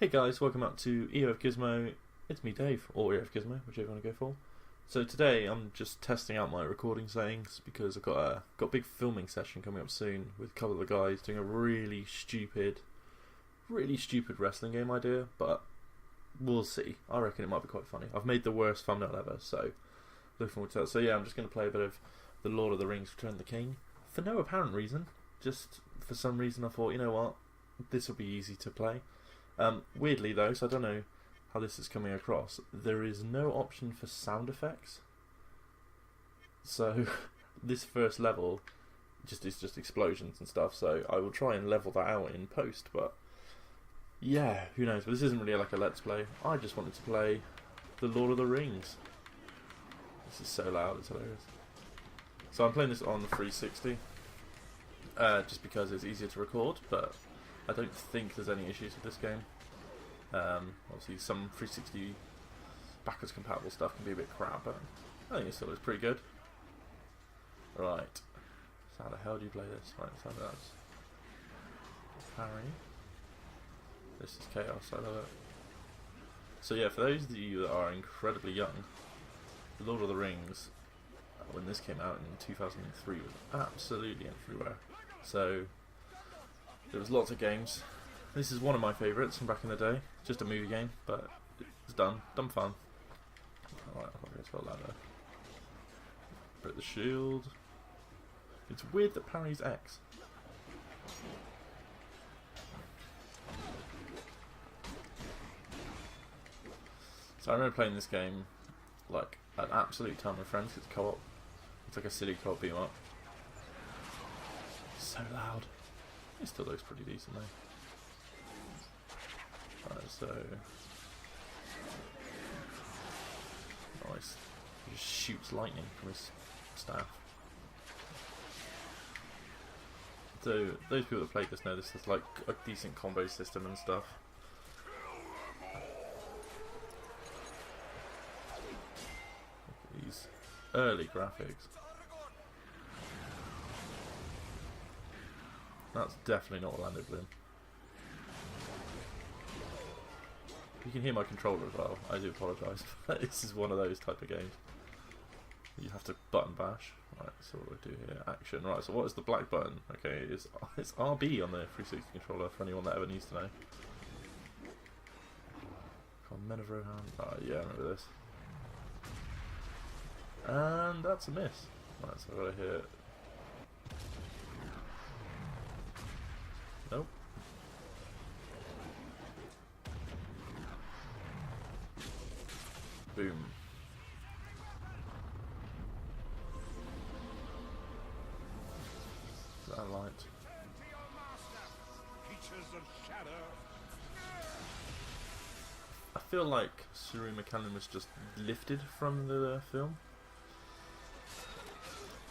Hey guys, welcome up to EOF Gizmo. It's me, Dave, or EOF Gizmo, whichever you want to go for. So today I'm just testing out my recording settings because I've got a big filming session coming up soon with a couple of the guys doing a really stupid wrestling game idea, but we'll see. I reckon it might be quite funny. I've made the worst thumbnail ever, so looking forward to that. So yeah, I'm just going to play a bit of The Lord of the Rings: Return of the King for no apparent reason. Just for some reason I thought, you know what, this will be easy to play. Weirdly though, so I don't know how this is coming across, there is no option for sound effects. So this first level is just explosions and stuff, so I will try and level that out in post, but yeah, who knows. But this isn't really like a let's play. I just wanted to play The Lord of the Rings. This is so loud, it's hilarious. So I'm playing this on the 360, just because it's easier to record, but I don't think there's any issues with this game. Obviously some 360 backwards compatible stuff can be a bit crap, but I think it still looks pretty good. Right, so how the hell do you play this? Right, so that's parry. This is chaos, I love it. So yeah, for those of you that are incredibly young, The Lord of the Rings, when this came out in 2003, was absolutely everywhere. So there was lots of games. This is one of my favourites from back in the day. Just a movie game, but it's done fun. Alright, I'll probably go to a ladder. Break the shield. It's weird that parry's X. So I remember playing this game like an absolute ton with friends. It's co-op. It's like a silly co-op beat 'em up. So loud. It still looks pretty decent though. Right, so nice. He just shoots lightning from his staff. So those people that played this know this is like a decent combo system and stuff. Look at these early graphics. That's definitely not Orlando Bloom. You can hear my controller as well. I do apologise. This is one of those type of games. You have to button bash. Right, so what do I do here? Action. Right, so what is the black button? Okay, it's RB on the 360 controller for anyone that ever needs to know. Men of Rohan. Oh yeah, I remember this. And that's a miss. Right, so I've got to hit. Nope. Boom. Is that a light? I feel like Suri McCallum was just lifted from the film.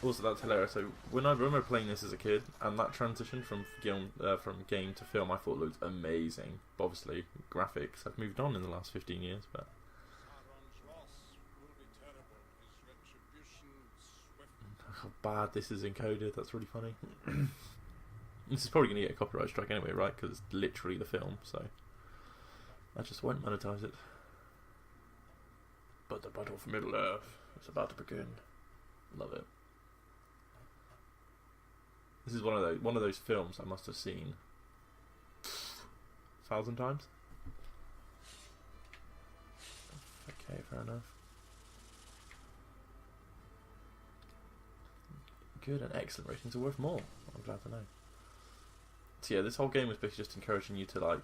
Also, that's hilarious. So when I remember playing this as a kid, and that transition from game to film, I thought looked amazing. But obviously, graphics have moved on in the last 15 years, but. How bad this is encoded, that's really funny. This is probably going to get a copyright strike anyway, right? Because it's literally the film, so I just won't monetize it. But the battle for Middle Earth is about to begin. Love it. This is one of those films I must have seen 1,000 times. Okay, fair enough. Good and excellent ratings are worth more. I'm glad to know. So yeah, this whole game was basically just encouraging you to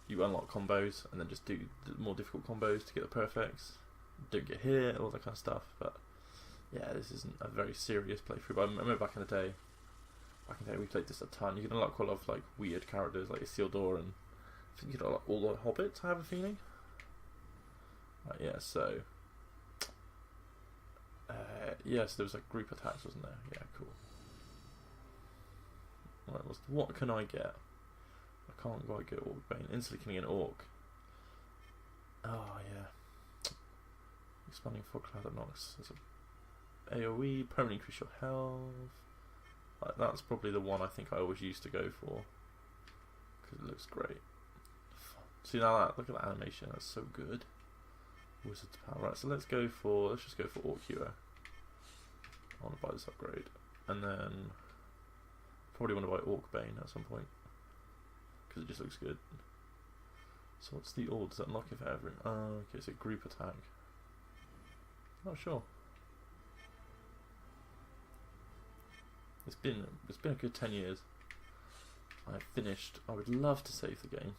you unlock combos and then just do the more difficult combos to get the perfects. Don't get hit, all that kind of stuff. But yeah, this isn't a very serious playthrough. But I remember back in the day we played this a ton. You can unlock quite a lot of weird characters like Isildur, and I think you can unlock all the hobbits, I have a feeling. Right, yeah, so yes, there was group attacks, wasn't there? Yeah, cool. Right, what can I get? I can't quite get Orc Bane. Instantly killing an orc. Oh yeah. Expanding fog cloud that knocks. There's a AoE, permanently increase your health. That's probably the one I think I always used to go for because it looks great. See now that, look at that animation, that's so good. Wizard's Power. Right, so let's just go for Orc Hero. I want to buy this upgrade. And then probably want to buy Orc Bane at some point. Because it just looks good. So what's the order? Does that unlock it for everyone? Oh, okay, so group attack. Not sure. It's been a good 10 years. I've finished. I would love to save the game.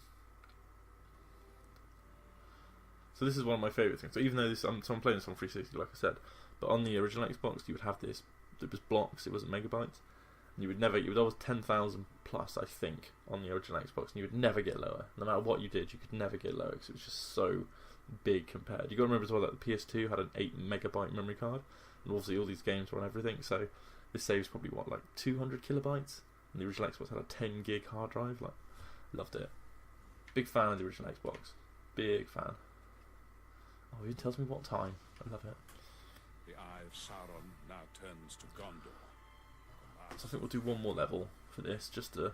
So this is one of my favourite things. So even though I'm playing this on 360, like I said, but on the original Xbox, you would have this. It was blocks. It wasn't megabytes. And you would always 10,000 plus, I think, on the original Xbox, and you would never get lower. No matter what you did, you could never get lower because it was just so big compared. You got to remember as well that the PS2 had an 8 megabyte memory card, and obviously all these games were on everything. So this saves probably what, like 200 kilobytes. And the original Xbox had a 10 gig hard drive. Like, loved it. Big fan of the original Xbox. Big fan. Oh, he tells me what time. I love it. The Eye of Sauron now turns to Gondor. So I think we'll do one more level for this, just to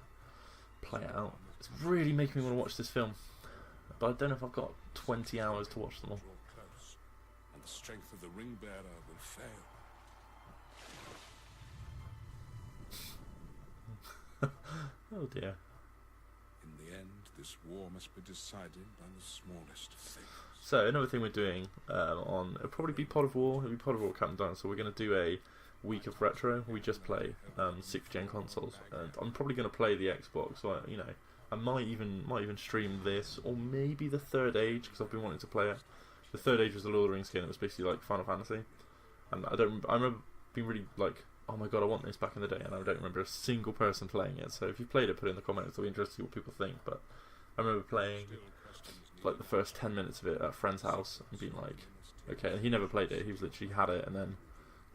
play it out. It's really making me want to watch this film. But I don't know if I've got 20 hours to watch them all. Close, and the strength of the ring bearer will fail. Oh dear. In the end, this war must be decided by the smallest things. So another thing we're doing it'll probably be Pod of War. It'll be Pod of War Captain Dinosaur. We're going to do a week of retro. We just play 6th gen consoles, and I'm probably going to play the Xbox. So I might even stream this, or maybe the Third Age, because I've been wanting to play it. The Third Age was a Lord of the Rings game that was basically like Final Fantasy, and I remember being really like, oh my god, I want this back in the day, and I don't remember a single person playing it. So if you played it, put it in the comments. I'll be interested to see what people think. But I remember playing like the first 10 minutes of it at a friend's house and being like, okay, and he never played it. He was literally had it, and then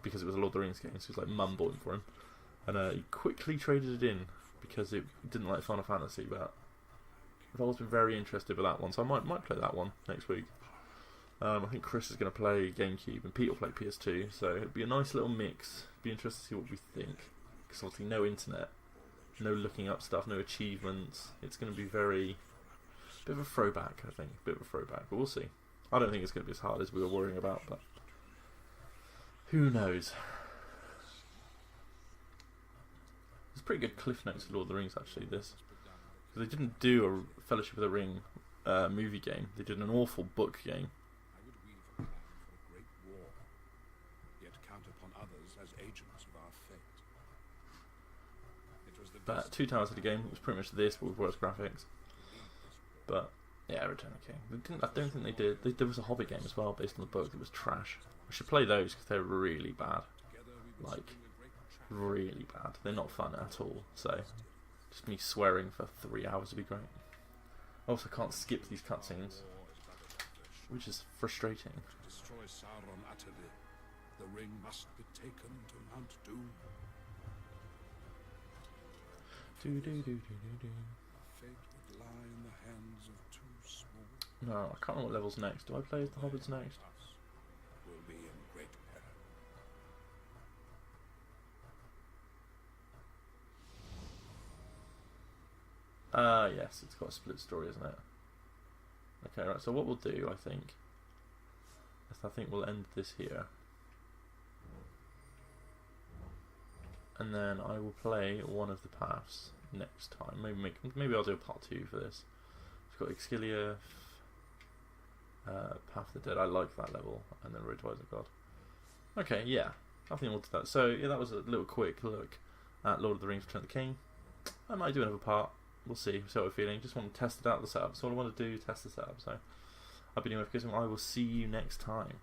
because it was a Lord of the Rings game, so it was like mum bought it for him, and he quickly traded it in because it didn't like Final Fantasy. But I've always been very interested with that one, so I might play that one next week. I think Chris is going to play GameCube and Pete will play PS2, so it'll be a nice little mix. Be interested to see what we think, because obviously no internet, no looking up stuff, no achievements. It's going to be bit of a throwback, I think, bit of a throwback, but we'll see. I don't think it's going to be as hard as we were worrying about, but who knows. There's pretty good cliff notes to Lord of the Rings, actually, this. Because they didn't do a Fellowship of the Ring movie game, they did an awful book game. I would weave a plan for a great war, yet count upon others as agents of our fate. It was the But Two Towers of the game was pretty much this, but with worse graphics. But yeah, Return of the King. I don't think they did. There was a Hobbit game as well based on the book that was trash. I should play those because they're really bad. Like, really bad. They're not fun at all. So, just me swearing for 3 hours would be great. Also, I can't skip these cutscenes, which is frustrating. To destroy Sauron utterly, the ring must be taken to Mount Doom. Fate would lie in the hands of two small. No, I can't remember what level's next. Do I play as the Hobbits next? Us will be in great peril. Yes, it's got a split story, isn't it? Okay, right, so what we'll do, I think we'll end this here. And then I will play one of the paths next time. Maybe I'll do a part 2 for this. We've got Exkilia, Path of the Dead. I like that level, and then Road to Isengard. Okay, yeah, I think we'll do that. So yeah, that was a little quick look at Lord of the Rings: Return of the King. I might do another part. We'll see how we're feeling. Just want to test it out, the setup. So all I want to do, test the setup. So I've been Notification. I will see you next time.